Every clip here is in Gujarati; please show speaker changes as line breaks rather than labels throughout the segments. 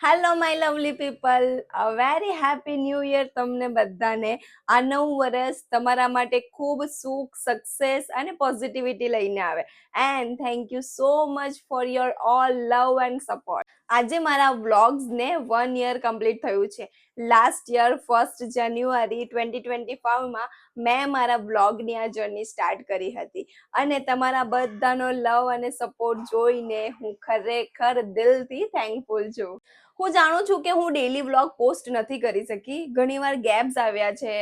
Hello my lovely people, a very happy new year તમને બધાને. આ નવું વર્ષ તમારા માટે ખૂબ સુખ, સક્સેસ અને પોઝિટિવિટી લઈને આવે. And thank you so much for your all love and support. આજે મારા વ્લોગ્સને 1 યર કમ્પ્લીટ થયું છે. લાસ્ટ યર 1 જાન્યુઆરી 2025માં મેં મારા વ્લોગની આ જર્ની સ્ટાર્ટ કરી હતી અને તમારા બધાનો લવ અને સપોર્ટ જોઈને હું ખરેખર દિલથી થેન્કફુલ છું. હું જાણું છું કે હું ડેલી વ્લોગ પોસ્ટ નથી કરી શકી, ઘણીવાર ગેપ્સ આવ્યા છે,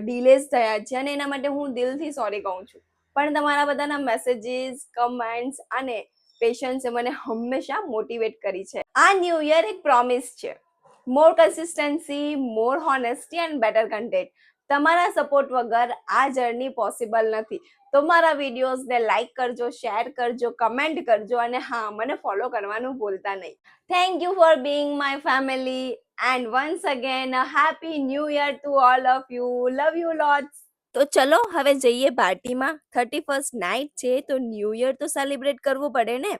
ડિલેઝ થયા છે અને એના માટે હું દિલથી સોરી કહું છું. પણ તમારા બધાના મેસેજીસ, કમેન્ટ્સ અને પેશન્સે મને હંમેશા મોટિવેટ કરી છે. આ ન્યૂ યર એક પ્રોમિસ છે, more consistency, more honesty and better content. તમારા સપોર્ટ વગર આ જર્ની પોસિબલ નથી. તો મારા વિડીયોઝને લાઈક કરજો, શેર કરજો, કમેન્ટ કરજો અને હા, મને ફોલો કરવાનું ભૂલતા નહીં. Thank you for being my family and once again a happy new year to all of you. Love you lots. તો ચલો હવે જઈએ પાર્ટીમાં. 31st નાઇટ છે તો ન્યૂ યર તો સેલિબ્રેટ કરવું પડે ને.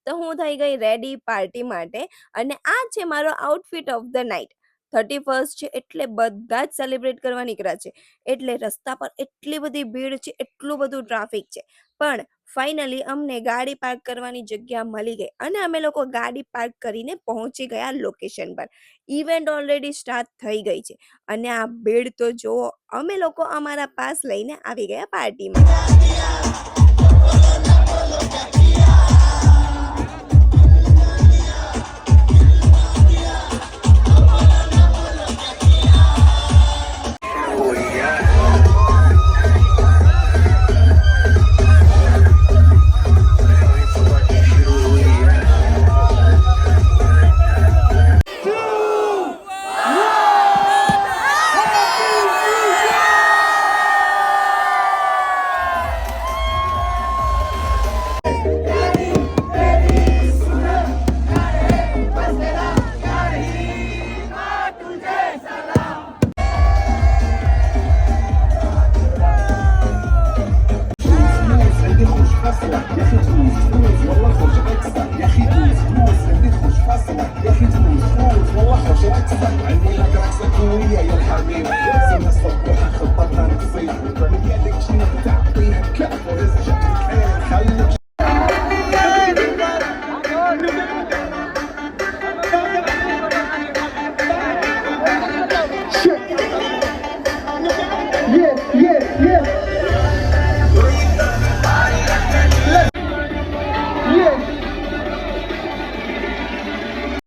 તો હું થઈ ગઈ રેડી પાર્ટી માટે અને આ છે મારો outfit of the night. 31st છે એટલે બધા જ સેલિબ્રેટ કરવા નીકળ્યા છે, એટલે રસ્તા પર એટલી બધી ભીડ છે, એટલું બધું ટ્રાફિક છે. પણ ફાઇનલી અમને ગાડી પાર્ક કરવાની જગ્યા મળી ગઈ અને અમે લોકો ગાડી પાર્ક કરીને પહોંચી ગયા લોકેશન પર. ઇવેન્ટ ઓલરેડી સ્ટાર્ટ થઈ ગઈ છે અને આ ભીડ તો જુઓ. અમે લોકો અમારા પાસ લઈને આવી ગયા પાર્ટીમાં.